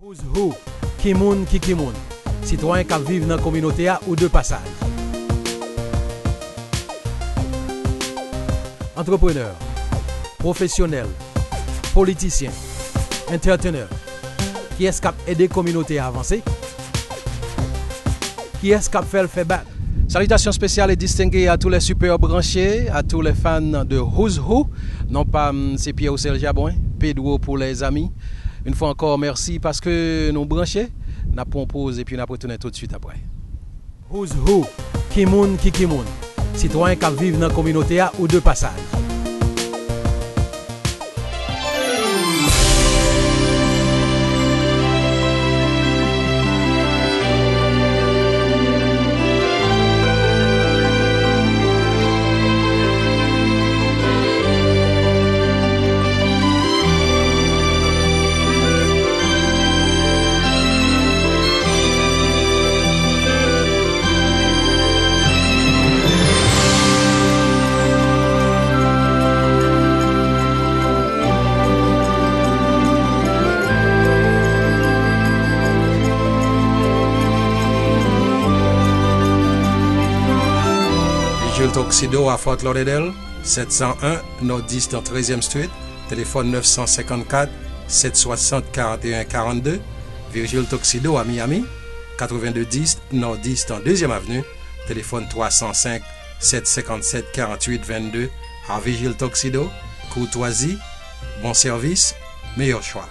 Who's who? Qui moun qui moun? Citoyen qui vivent dans la communauté ou de passage. Entrepreneur, professionnel, politicien, entrepreneur. Qui est-ce qui a aidé la communauté à avancer? Qui est-ce qui a fait le fait battre? Salutations spéciales et distinguées à tous les super branchés, à tous les fans de Who's Who. Non pas c'est Pierre ou Serge Jabouin, Pedro pour les amis. Une fois encore, merci parce que nous branchés, nous proposons et puis nous retournons tout de suite après. Who's Who? Qui moun qui moun? Citoyen qui vivent dans la communauté ou de passage. Toxido à Fort Lauderdale, 701 Nord-East 13e Street, téléphone 954 760 41 42. Virgile Toxido à Miami, 8210 Nord-East 2e Avenue, téléphone 305 757 48 22. À Virgile Toxido, courtoisie, bon service, meilleur choix.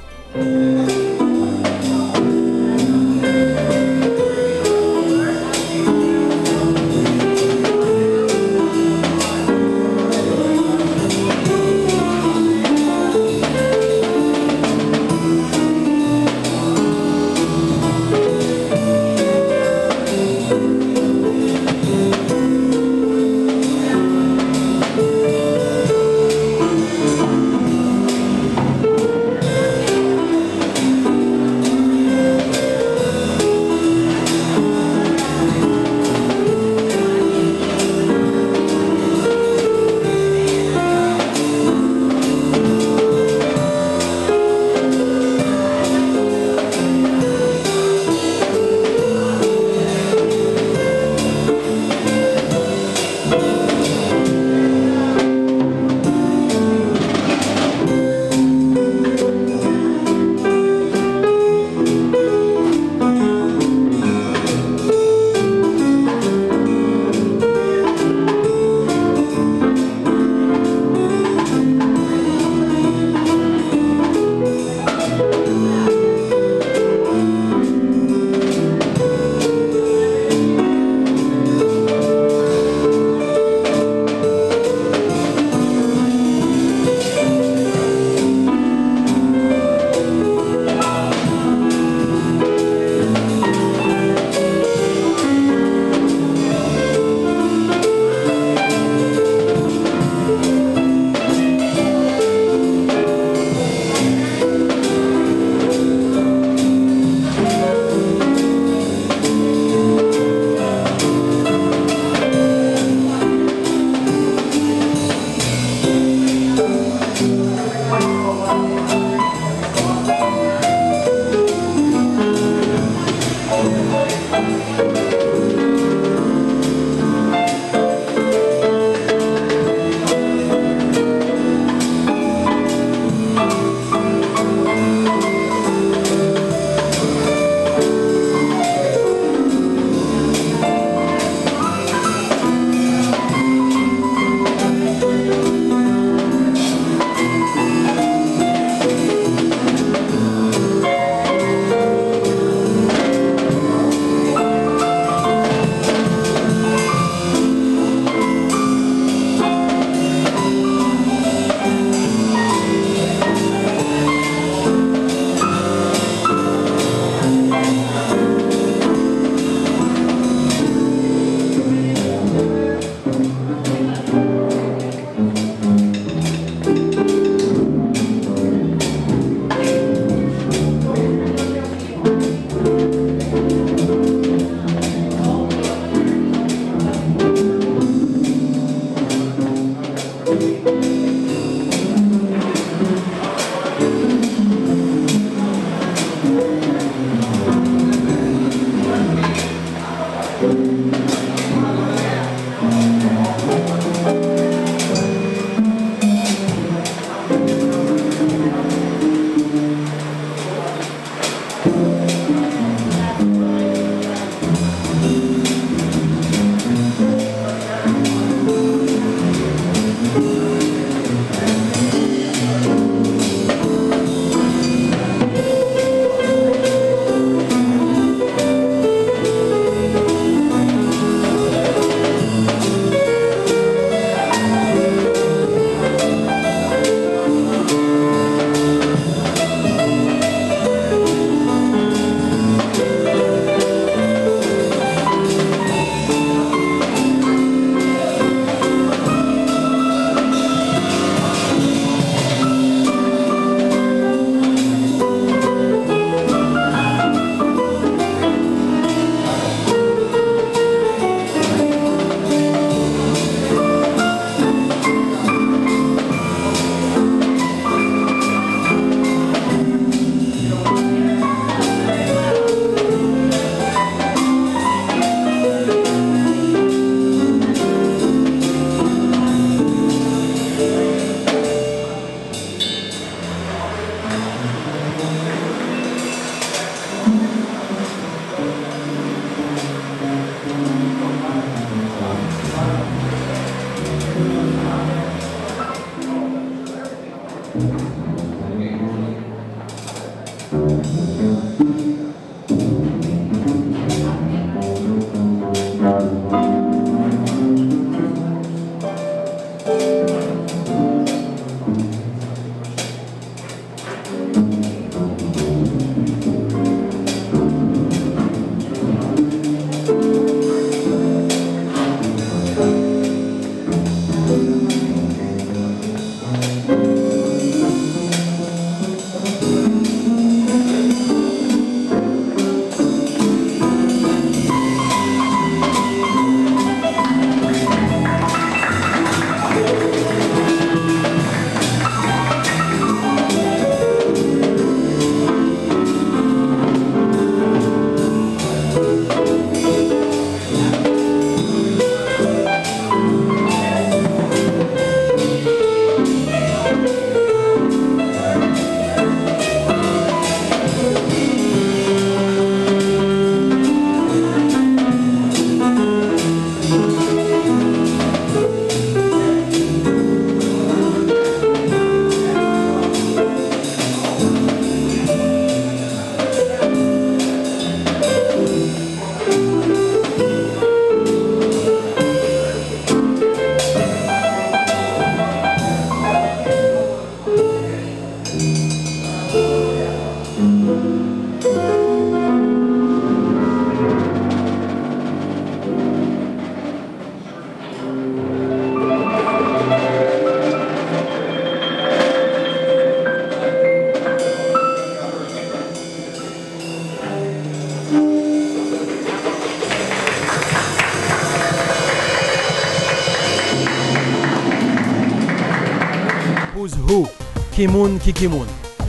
Who, qui moun, qui moun.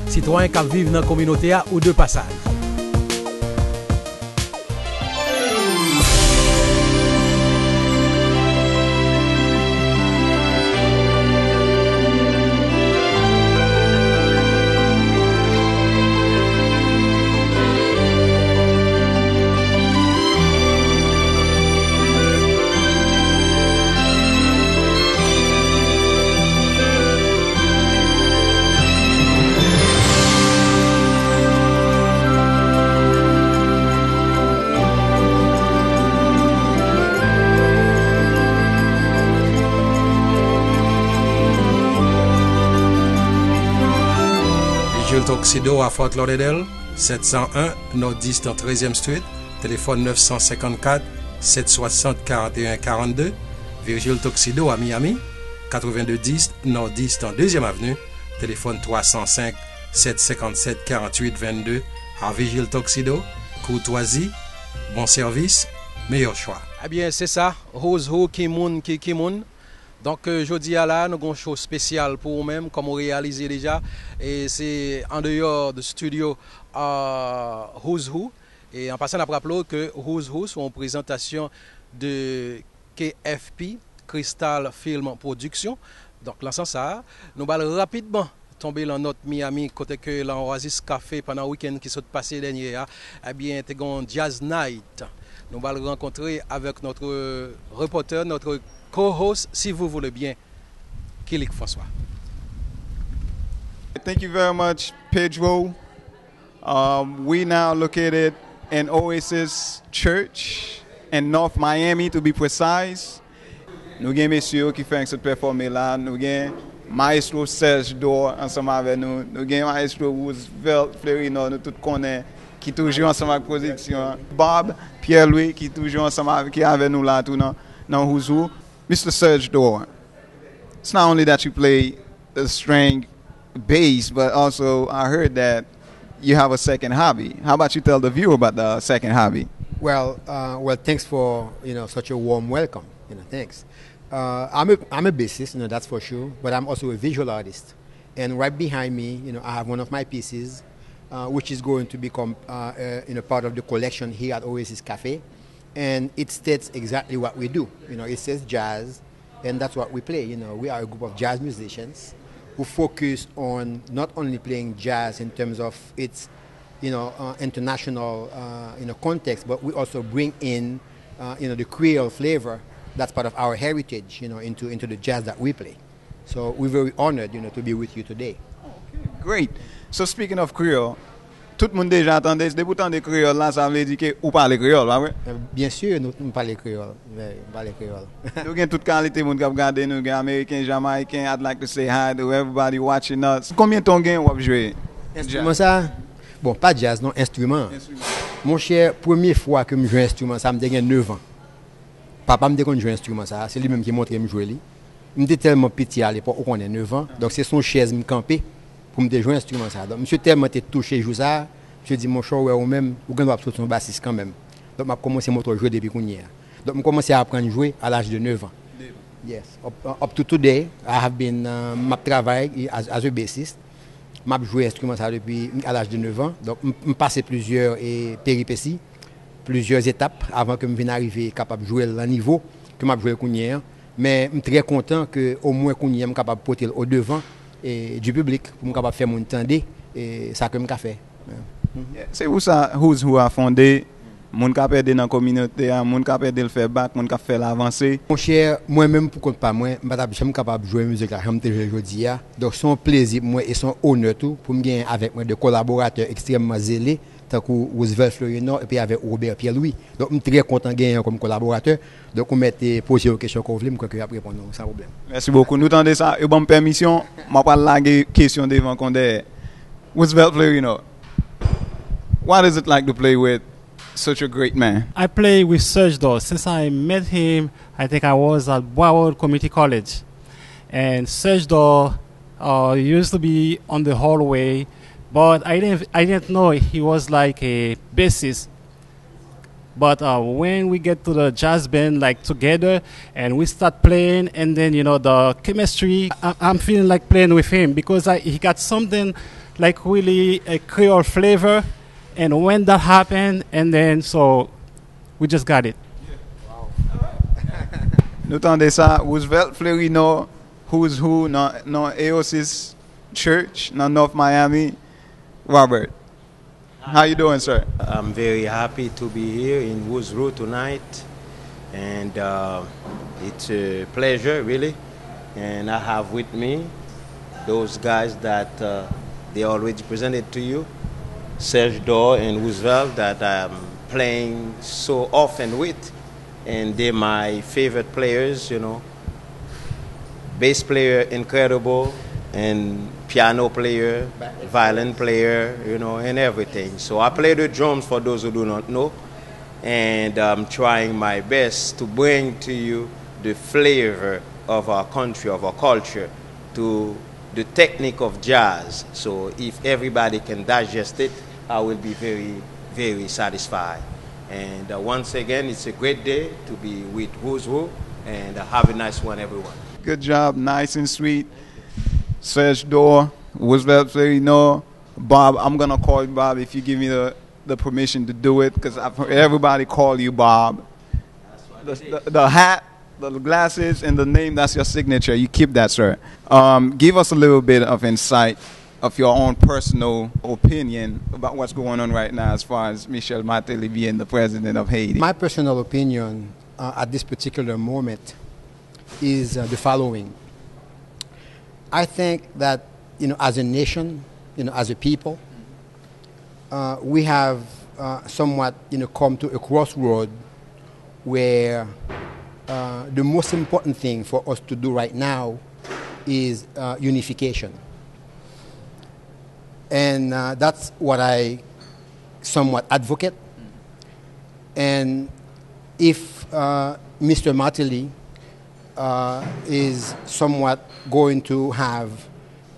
Citoyen qui vivent dans la communauté ou de passage. Tuxedo à Fort Lauderdale, 701 Nord-East 13e Street, téléphone 954 760 41 42. Virgile Tuxedo à Miami, 8210 Nord-East 2e Avenue, téléphone 305 757 48 22. À Virgile Tuxedo, courtoisie, bon service, meilleur choix. Eh bien, c'est ça. Rose Ho, Kimoun. Donc, jeudi à là, nous avons une chose spéciale pour vous-même, comme on réalise déjà. Et c'est en dehors du studio Who's Who. Et en passant, on a rappelé que Who's Who, c'est une présentation de KFP, Kristal Film Production. Donc, dans ce sens, nous allons rapidement tombé dans notre Miami, côté que l'Oasis Café pendant le week-end qui s'est passé dernier, eh bien, c'est un jazz night. Nous allons le rencontrer avec notre reporter, notre co-host, si vous voulez bien, Kilik François. Thank you very much, Pedro. We now located in Oasis Church in North Miami, to be precise. Nous avons messieurs qui font cette performance là. Nous avons Maestro Serge Dor ensemble avec nous. Nous avons Maestro Roosevelt Fleurino, nous tous connaissons, qui toujours ensemble avec la production. Bob Pierre-Louis qui toujours ensemble avec nous là tout dans Who's Who. Mr. Serge Dor, it's not only that you play the string bass, but also I heard that you have a second hobby. How about you tell the viewer about the second hobby? Well, thanks for such a warm welcome. Thanks. I'm a bassist, that's for sure, but I'm also a visual artist. And right behind me, I have one of my pieces, which is going to become part of the collection here at Oasis Cafe, and it states exactly what we do. It says jazz, and that's what we play. We are a group of jazz musicians who focus on not only playing jazz in terms of its international context, but we also bring in the Creole flavor that's part of our heritage into the jazz that we play. So we're very honored to be with you today. Okay, great. So speaking of Creole, tout le monde déjà attendait, ce débutant de Creole là, ça veut dire que vous parlez Creole, pas vrai? Bien sûr, nous parlons Creole. Nous avons toute qualité, nous regardons, nous avons Américains, Jamaïcains. I'd like to say hi to everybody watching us. Combien de temps vous avez joué? Instrument ça? Bon, pas jazz, non, instrument. Mon cher, première fois que je joue un instrument, ça me donne 9 ans. Papa me dit qu'on joue un instrument ça, c'est lui-même qui montre que je jouer. Il me dit tellement petit à l'époque, on a 9 ans, donc c'est son chaise me camper pour me jouer un instrument ça. Donc monsieur tellement touché joue ça, je dis mon cher ou même ou gagne absolument son bassiste quand même. Donc m'a commencé à jouer depuis qu'on y est. Donc je commencé à apprendre à jouer à l'âge de 9 ans. Yes, up to today, I have been m'a travaillé as a bassist. M'a joué instrument ça depuis à l'âge de 9 ans. Donc je passé plusieurs péripéties, plusieurs étapes avant que je vienne arriver capable de jouer à niveau que m'a joué Kounier. Mais je suis très content que au moins Kounier soit capable de porter au devant du public pour capable faire mon tendé et ça que je fait. C'est où ça Who's Who a fondé, mon capable dans la communauté, mon capable de le faire battre, mon capable faire l'avancer. Mon cher, moi-même pour compte pas moi, je suis capable de jouer musique là, j'aime toujours aujourd'hui. Donc son plaisir moi et son honneur tout pour me gagner avec moi de collaborateurs extrêmement zélés. Tant que Roosevelt Florino et puis avec Robert Pierre-Louis. Donc, je suis très content de gagner comme collaborateur. Donc, on mette poser aux questions qu'on voulait, je vais répondre sans problème. Merci beaucoup. Nous tendez ça. Et bonne permission, je vais pas laguer question devant qu'on est. Roosevelt Florino, what is it like to play with such a great man? I play with Serge Dor. Since I met him, I think I was at Broward Community College. And Serge Dor used to be on the hallway. But I didn't know he was like a bassist. But when we get to the jazz band like together and we start playing, and then the chemistry, I'm feeling like playing with him because he got something like really a Creole flavor. And when that happened, and then so we just got it. Wow. Nous tendez ça, Roosevelt Florino, Who's Who, no Oasis Church, no North Miami. Robert, how you doing, sir? I'm very happy to be here in Who's Who tonight, and it's a pleasure, really. And I have with me those guys that they already presented to you, Serge Dor and Roosevelt, that I'm playing so often with, and they're my favorite players, Bass player, incredible, and piano player, violin player, and everything. So I play the drums for those who do not know, and I'm trying my best to bring to you the flavor of our country, of our culture, to the technique of jazz. So if everybody can digest it, I will be very, very satisfied. And once again, it's a great day to be with Who's Who, and have a nice one, everyone. Good job, nice and sweet. Serge Dor, Roosevelt Florino, Bob. I'm gonna call you Bob if you give me the permission to do it, because I've heard everybody call you Bob. That's what the hat the glasses and the name, that's your signature. You keep that, sir. Give us a little bit of insight of your own personal opinion about what's going on right now as far as Michel Martelly being the president of Haiti. My personal opinion at this particular moment is the following. I think that, as a nation, as a people, we have somewhat, come to a crossroad where the most important thing for us to do right now is unification. And that's what I somewhat advocate. And if Mr. Martelly is somewhat going to have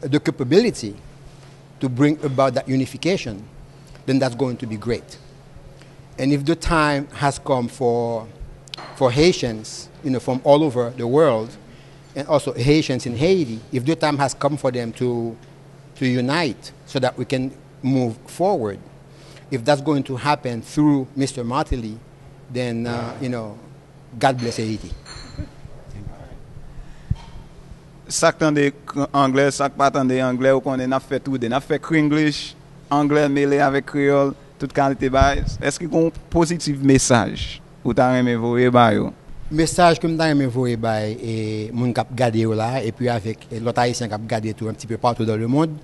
the capability to bring about that unification, then that's going to be great. And if the time has come for Haitians, from all over the world, and also Haitians in Haiti, if the time has come for them to unite so that we can move forward, if that's going to happen through Mr. Martelly, then, God bless Haiti. Sak tande anglais, sak pa tande anglais, ou konnen a fait tout, n'a fait Kringlish, anglais mêlé avec créole, toute qualité bail. Est-ce qu'il y a un positif message ou ta aimé voyer ba yo? Message que m'ta aimé voyer ba et moun k'ap gade yo là et puis avec l'autre haïtien k'ap gade tout un petit peu partout dans le monde,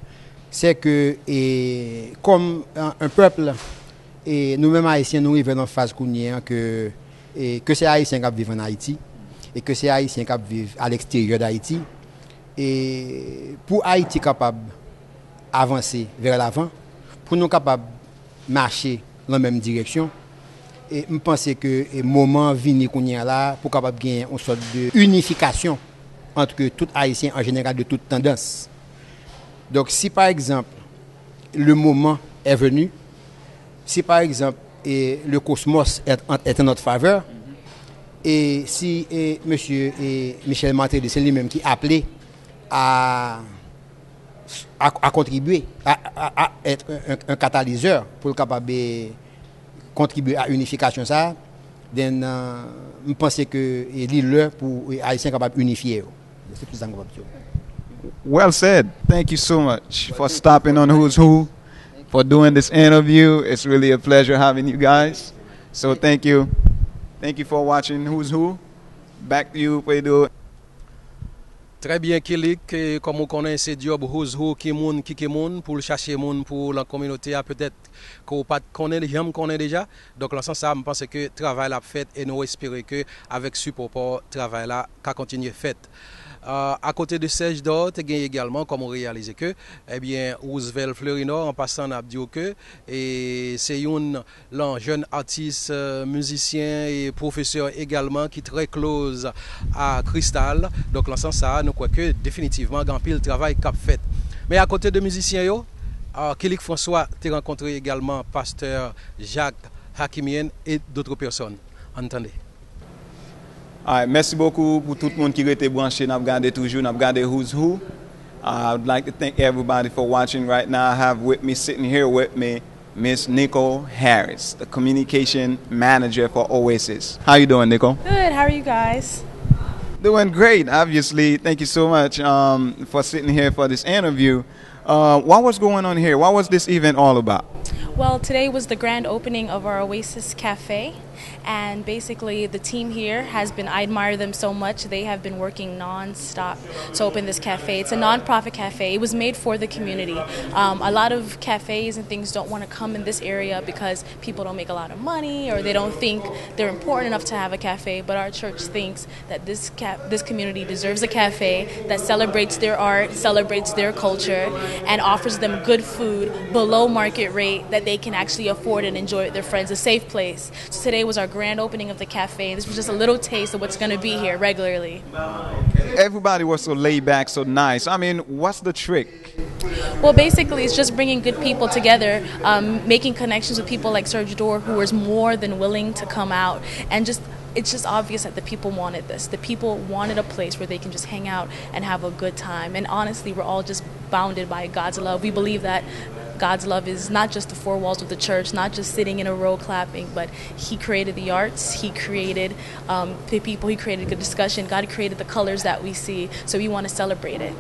c'est que comme un peuple et nous-mêmes haïtiens nous vivons dans phase kounien que c'est haïtien qui vivent en Haïti et que c'est haïtien qui vivent à l'extérieur d'Haïti. Et pour Haïti capable d'avancer vers l'avant, pour nous capables de marcher dans la même direction, et je pense que le moment venu qu'on y a là pour capable gagner une sorte de unification entre tout Haïtien en général de toute tendance. Donc si par exemple le moment est venu, si par exemple le cosmos est en notre faveur, et si monsieur Michel Martelly, c'est lui-même qui a appelé à contribuer, à être un catalyseur pour le capable de contribuer à l'unification, ça, je pense que l'île pour les Haïtiens capables unifier. C'est tout ça que je Well said. Thank you so much for stopping on Who's Who, for doing this interview. It's really a pleasure having you guys. So thank you. Thank you for watching Who's Who. Back to you, Pedro. Très bien, Kilik, comme on connaît, c'est job Who's Who, qui moun, pour chercher moun pour la communauté, peut-être qu'on pas connaît, j'aime connaît déjà. Donc, dans ce sens, je pense que le travail là fait et nous espérons que avec support, le travail là va continuer fait. À côté de Serge d'or, tu as également comme on réalise que Roosevelt Fleurinor en passant à dit que c'est un jeune artiste, musicien et professeur également qui est très close à Kristal. Donc dans ce sens ça nous croit que définitivement grand pile travail qu'a fait. Mais à côté de musiciens yo, Kélik François tu rencontré également pasteur Jacques Hakimien et d'autres personnes. Entendez. Alright, merci beaucoup pour tout le monde qui était branché. N'a regardé toujours, n'a regardé Who's Who. I would like to thank everybody for watching right now. I have with me, sitting here with me, Miss Nicole Harris, the communication manager for Oasis. How you doing, Nicole? Good. How are you guys? Doing great, obviously. Thank you so much for sitting here for this interview. What was going on here? What was this event all about? Well, today was the grand opening of our Oasis Cafe. And basically the team here I admire them so much. They have been working non-stop to open this cafe. It's a non-profit cafe. It was made for the community. A lot of cafes and things don't want to come in this area because people don't make a lot of money or they don't think they're important enough to have a cafe. But our church thinks that this community deserves a cafe that celebrates their art, celebrates their culture, and offers them good food below market rate that they can actually afford and enjoy with their friends, a safe place. So today was our grand opening of the cafe. This was just a little taste of what's going to be here regularly. Everybody was so laid back, so nice. I mean, what's the trick? Well, basically, it's just bringing good people together, making connections with people like Serge Dor, who was more than willing to come out. And it's just obvious that the people wanted this. The people wanted a place where they can just hang out and have a good time. And honestly, we're all just bounded by God's love. We believe that God's love is not just the four walls of the church, not just sitting in a row clapping, but He created the arts, He created the people, He created good discussion, God created the colors that we see, so we want to celebrate it.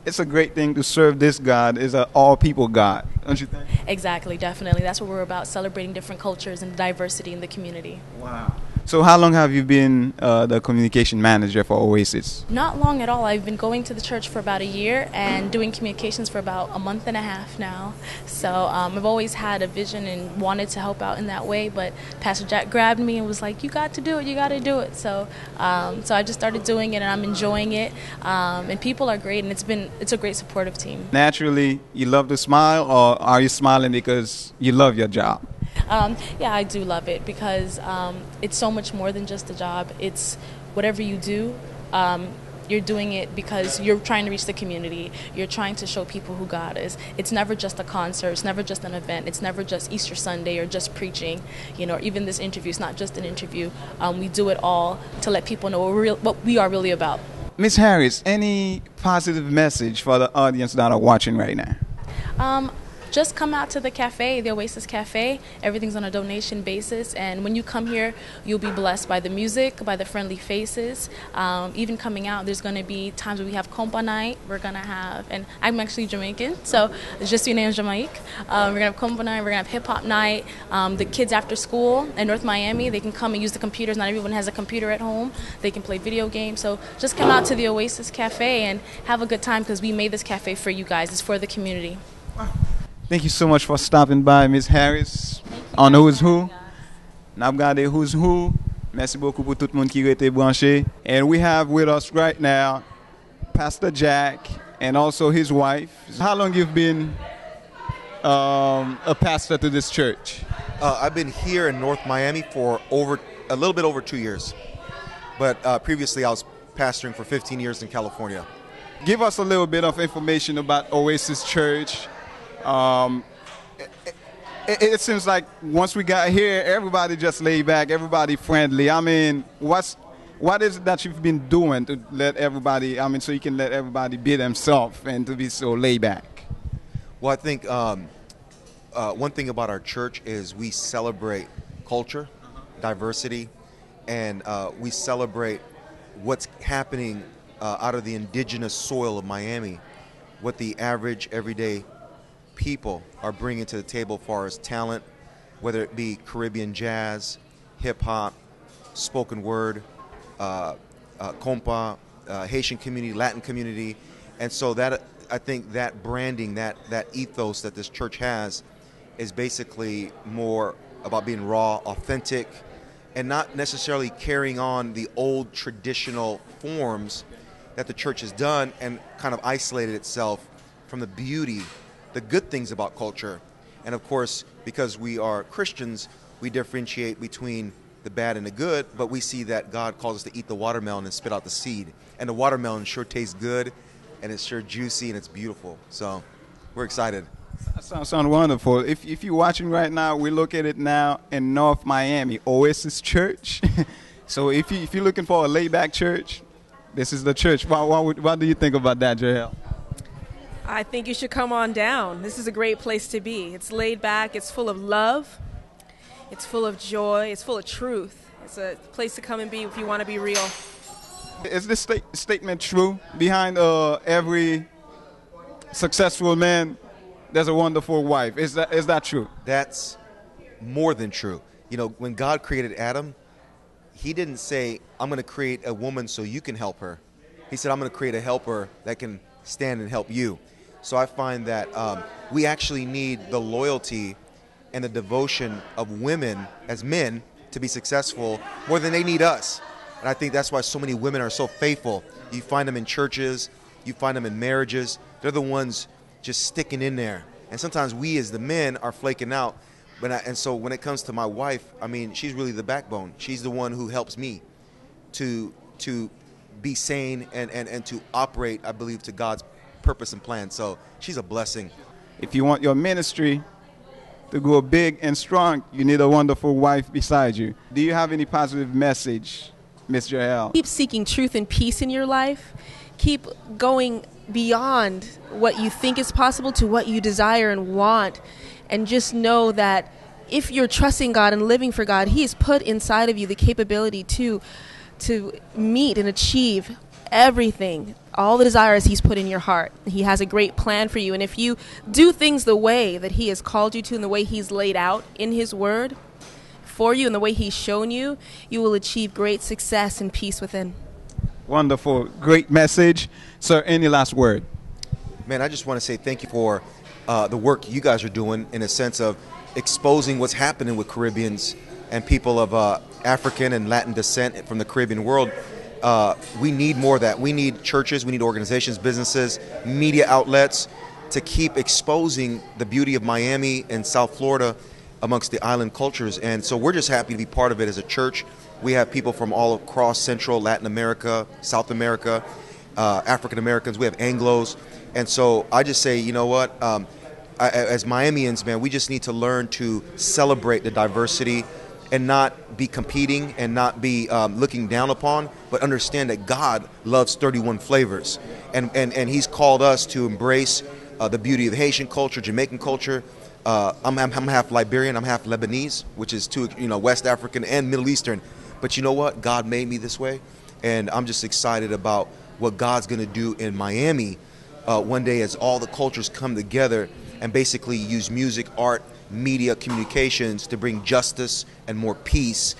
It's a great thing to serve this God. It's an all-people God, don't you think? Exactly, definitely. That's what we're about, celebrating different cultures and diversity in the community. Wow. So how long have you been the communication manager for Oasis? Not long at all. I've been going to the church for about a year and doing communications for about a month and a half now. So I've always had a vision and wanted to help out in that way, but Pastor Jack grabbed me and was like, you got to do it, you got to do it. So I just started doing it and I'm enjoying it. And people are great and it's a great supportive team. Naturally, you love to smile, or are you smiling because you love your job? Yeah, I do love it because it's so much more than just a job. It's whatever you do, you're doing it because you're trying to reach the community. You're trying to show people who God is. It's never just a concert. It's never just an event. It's never just Easter Sunday or just preaching. Or even this interview. It's not just an interview. We do it all to let people know what we are really about. Ms. Harris, any positive message for the audience that are watching right now? Just come out to the cafe, the Oasis Cafe. Everything's on a donation basis, and when you come here, you'll be blessed by the music, by the friendly faces. Even coming out, there's going to be times where we have compa night. We're going to have, and I'm actually Jamaican, so je suis né en Jamaique. We're going to have compa night, we're going to have hip-hop night. The kids after school in North Miami, they can come and use the computers. Not everyone has a computer at home. They can play video games. So just come out to the Oasis Cafe and have a good time because we made this cafe for you guys. It's for the community. Thank you so much for stopping by, Ms. Harris, on Who's Who. N'a regardé Who's Who. Merci beaucoup pour tout le monde qui était branché. And we have with us right now Pastor Jack and also his wife. How long you've been a pastor to this church? I've been here in North Miami for a little bit over 2 years. But previously I was pastoring for 15 years in California. Give us a little bit of information about Oasis Church. It seems like once we got here, everybody just laid back, everybody friendly. I mean, what is it that you've been doing to let everybody, so you can let everybody be themselves and to be so laid back? Well, I think one thing about our church is we celebrate culture, diversity, and we celebrate what's happening out of the indigenous soil of Miami, what the average, everyday people are bringing to the table as far as talent, whether it be Caribbean jazz, hip-hop, spoken word, compa, Haitian community, Latin community. And so that, I think that branding, that ethos that this church has is basically more about being raw, authentic, and not necessarily carrying on the old traditional forms that the church has done and kind of isolated itself from the beauty, the good things about culture. And of course, because we are Christians, we differentiate between the bad and the good, but we see that God calls us to eat the watermelon and spit out the seed. And the watermelon sure tastes good, and it's sure juicy, and it's beautiful. So we're excited. That sounds wonderful. If you're watching right now, we look at it now in North Miami, Oasis Church. So if you're looking for a laid-back church, this is the church. What do you think about that, Joel? I think you should come on down. This is a great place to be. It's laid back. It's full of love. It's full of joy. It's full of truth. It's a place to come and be if you want to be real. Is this statement true? Behind every successful man, there's a wonderful wife. Is that true? That's more than true. When God created Adam, He didn't say, I'm going to create a woman so you can help her. He said, I'm going to create a helper that can stand and help you. So I find that we actually need the loyalty and the devotion of women as men to be successful more than they need us. And I think that's why so many women are so faithful. You find them in churches, you find them in marriages. They're the ones just sticking in there. And sometimes we as the men are flaking out. And so when it comes to my wife, she's really the backbone. She's the one who helps me to be sane and to operate, I believe, to God's purpose and plan. So she's a blessing. If you want your ministry to go big and strong, you need a wonderful wife beside you. Do you have any positive message, Ms. Joelle? Keep seeking truth and peace in your life. Keep going beyond what you think is possible to what you desire and want. And just know that if you're trusting God and living for God, He has put inside of you the capability to meet and achieve everything, all the desires He's put in your heart. He has a great plan for you. And if you do things the way that He has called you to and the way He's laid out in His Word for you and the way He's shown you, you will achieve great success and peace within. Wonderful. Great message. Sir, any last word? Man, I just want to say thank you for the work you guys are doing in a sense of exposing what's happening with Caribbeans and people of African and Latin descent from the Caribbean world. We need more of that. We need churches, we need organizations, businesses, media outlets to keep exposing the beauty of Miami and South Florida amongst the island cultures. And so we're just happy to be part of it as a church. We have people from all across Central, Latin America, South America, African Americans. We have Anglos. And so I just say, you know what? As Miamians, man, we just need to learn to celebrate the diversity and not be competing and not be looking down upon, but understand that God loves 31 flavors. And He's called us to embrace the beauty of Haitian culture, Jamaican culture. I'm half Liberian, I'm half Lebanese, which is West African and Middle Eastern. But you know what? God made me this way. And I'm just excited about what God's going to do in Miami one day as all the cultures come together and basically use music, art, media, communications to bring justice and more peace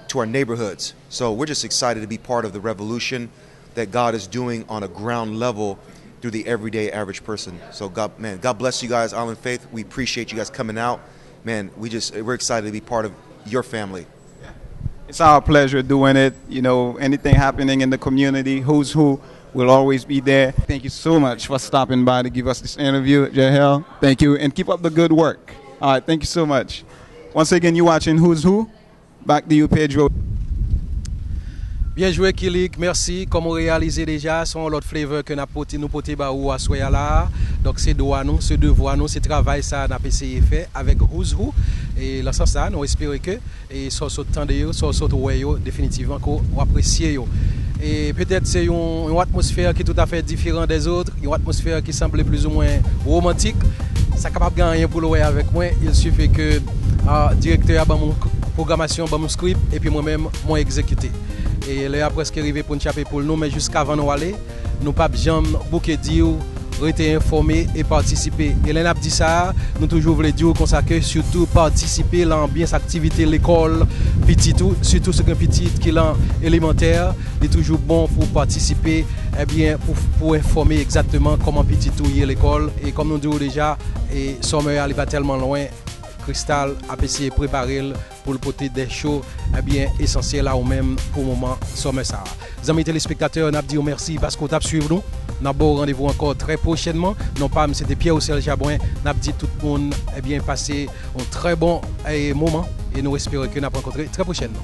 to our neighborhoods. So we're just excited to be part of the revolution that God is doing on a ground level through the everyday average person. So God bless you guys, Island Faith. We appreciate you guys coming out. Man, we're excited to be part of your family. It's our pleasure doing it. You know, anything happening in the community, who's who, will always be there. Thank you so much for stopping by to give us this interview, Jahel. Thank you, and keep up the good work. All right, thank you so much. Once again, you're watching Who's Who. Back to you, Pedro. Bien joué, Kilik, merci. Comme on réalisé déjà, son l'autre flavor que nous poté ba ou à soya là. Donc c'est droit nous, ce devoir nous, c'est travail ça n'a essayé fait avec Who's Who. Et dans ce sens ça, nous espérons que et sur ce temps de yo, sur ce ouais yo définitivement qu'on apprécier yo. Et peut-être c'est une atmosphère qui est tout à fait différente des autres, une atmosphère qui semble plus ou moins romantique. Ça capable de gagner pour le ouais avec moi, il suffit que directeur a mon programmation, mon script et puis moi-même moi exécuté. Et là a presque arrivé pour nous chaper pour nous, mais jusqu'avant nous aller, nous pas jamais bouquet dire rester informé et participer. Et là, dit ça, nous toujours voulons dire comme ça que surtout participer à l'ambiance activité l'école petit tout, surtout ce qu'un petit qui est élémentaire, est toujours bon pour participer eh bien pour informer exactement comment petit tout y est l'école et comme nous disons déjà et sommet aller pas tellement loin. Kristal a essayé de préparer pour le porter des shows eh bien essentiels là ou même pour le moment sommet ça. Les amis téléspectateurs, nous disons merci parce qu'on t'a suivi nous. Nous avons rendez-vous encore très prochainement. Non pas, mais c'était Pierre Ocel Jabouin. Nous avons dit tout le monde eh bien passer un très bon moment et nous espérons que nous allons rencontrer très prochainement.